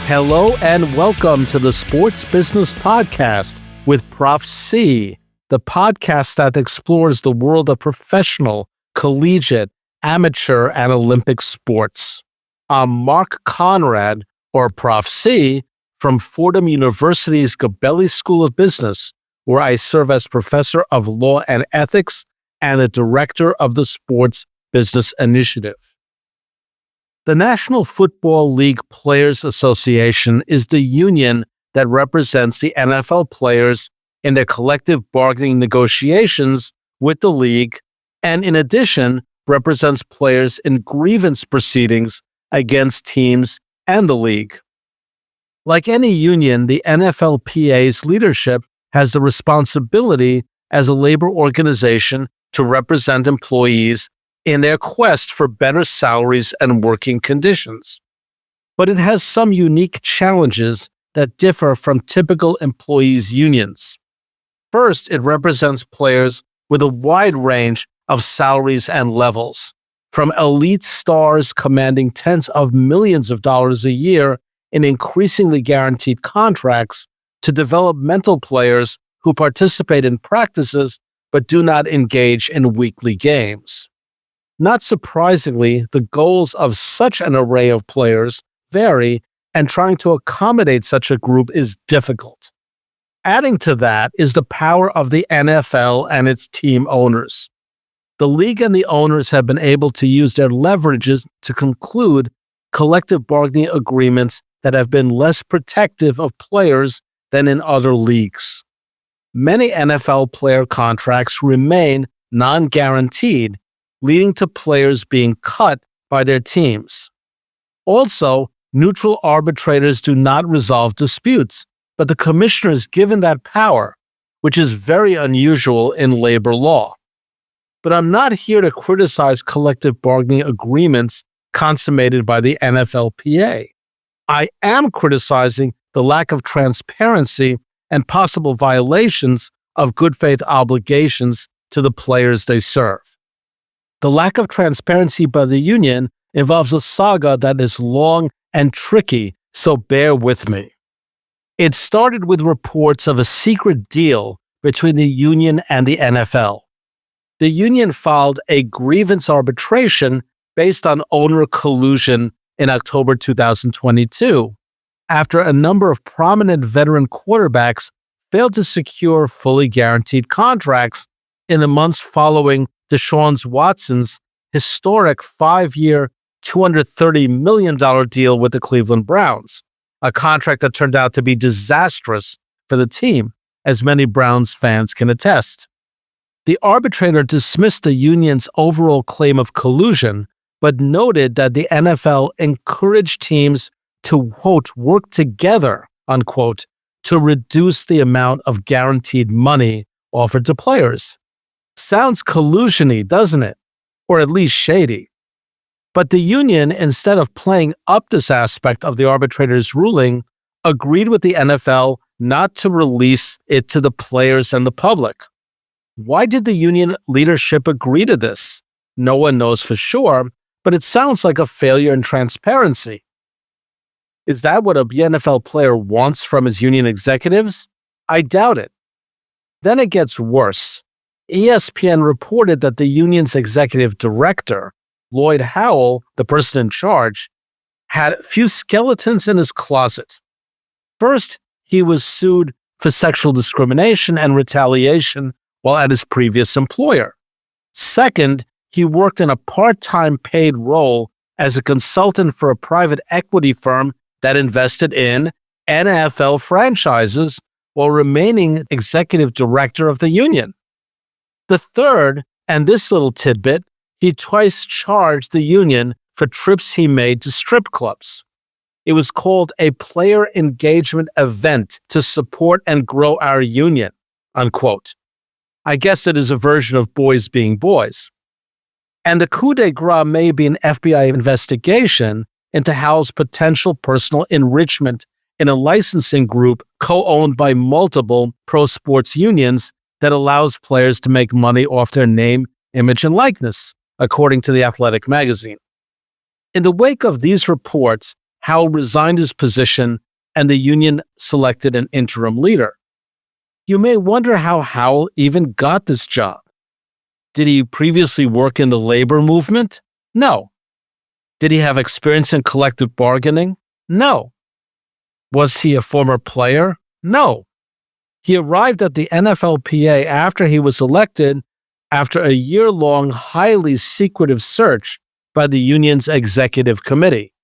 Hello and welcome to the Sports Business Podcast with Prof. C, the podcast that explores the world of professional, collegiate, amateur, and Olympic sports. I'm Mark Conrad, or Prof. C, from Fordham University's Gabelli School of Business, where I serve as Professor of Law and Ethics and the Director of the Sports Business Initiative. The National Football League Players Association is the union that represents the NFL players in their collective bargaining negotiations with the league, and in addition, represents players in grievance proceedings against teams and the league. Like any union, the NFLPA's leadership has the responsibility as a labor organization to represent employees in their quest for better salaries and working conditions. But it has some unique challenges that differ from typical employees' unions. First, it represents players with a wide range of salaries and levels, from elite stars commanding tens of millions of dollars a year in increasingly guaranteed contracts to developmental players who participate in practices but do not engage in weekly games. Not surprisingly, the goals of such an array of players vary, and trying to accommodate such a group is difficult. Adding to that is the power of the NFL and its team owners. The league and the owners have been able to use their leverages to conclude collective bargaining agreements that have been less protective of players than in other leagues. Many NFL player contracts remain non-guaranteed, leading to players being cut by their teams. Also, neutral arbitrators do not resolve disputes, but the commissioner is given that power, which is very unusual in labor law. But I'm not here to criticize collective bargaining agreements consummated by the NFLPA. I am criticizing the lack of transparency and possible violations of good faith obligations to the players they serve. The lack of transparency by the union involves a saga that is long and tricky, so bear with me. It started with reports of a secret deal between the union and the NFL. The union filed a grievance arbitration based on owner collusion in October 2022, after a number of prominent veteran quarterbacks failed to secure fully guaranteed contracts in the months following Deshaun Watson's historic 5-year, $230 million deal with the Cleveland Browns, a contract that turned out to be disastrous for the team, as many Browns fans can attest. The arbitrator dismissed the union's overall claim of collusion, but noted that the NFL encouraged teams to, quote, work together, unquote, to reduce the amount of guaranteed money offered to players. Sounds collusion-y, doesn't it? Or at least shady. But the union, instead of playing up this aspect of the arbitrator's ruling, agreed with the NFL not to release it to the players and the public. Why did the union leadership agree to this? No one knows for sure, but it sounds like a failure in transparency. Is that what a NFL player wants from his union executives? I doubt it. Then it gets worse. ESPN reported that the union's executive director, Lloyd Howell, the person in charge, had a few skeletons in his closet. First, he was sued for sexual discrimination and retaliation while at his previous employer. Second, he worked in a part-time paid role as a consultant for a private equity firm that invested in NFL franchises while remaining executive director of the union. The third, and this little tidbit, he twice charged the union for trips he made to strip clubs. It was called a player engagement event to support and grow our union, unquote. I guess it is a version of boys being boys. And the coup de grace may be an FBI investigation into Howell's potential personal enrichment in a licensing group co-owned by multiple pro sports unions that allows players to make money off their name, image, and likeness, according to The Athletic magazine. In the wake of these reports, Howell resigned his position and the union selected an interim leader. You may wonder how Howell even got this job. Did he previously work in the labor movement? No. Did he have experience in collective bargaining? No. Was he a former player? No. He arrived at the NFLPA after he was elected after a year-long, highly secretive search by the union's executive committee.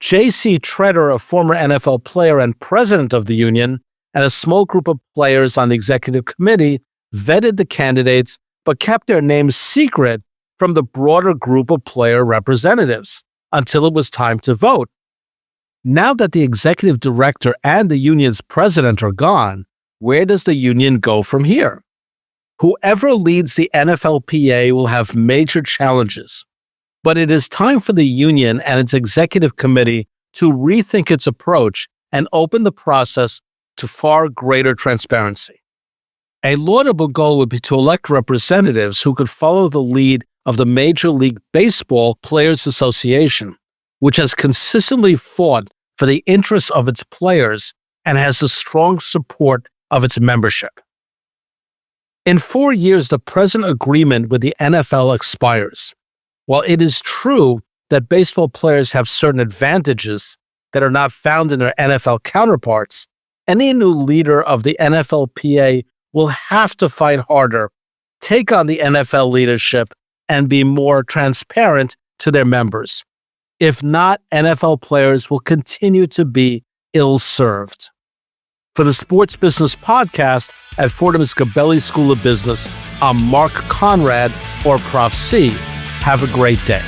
J.C. Tretter, a former NFL player and president of the union, and a small group of players on the executive committee vetted the candidates but kept their names secret from the broader group of player representatives until it was time to vote. Now that the executive director and the union's president are gone, where does the union go from here? Whoever leads the NFLPA will have major challenges, but it is time for the union and its executive committee to rethink its approach and open the process to far greater transparency. A laudable goal would be to elect representatives who could follow the lead of the Major League Baseball Players Association, which has consistently fought for the interests of its players and has the strong support of its membership. In 4 years, the present agreement with the NFL expires. While it is true that baseball players have certain advantages that are not found in their NFL counterparts, any new leader of the NFLPA will have to fight harder, take on the NFL leadership, and be more transparent to their members. If not, NFL players will continue to be ill-served. For the Sports Business Podcast at Fordham's Gabelli School of Business, I'm Mark Conrad, or Prof. C. Have a great day.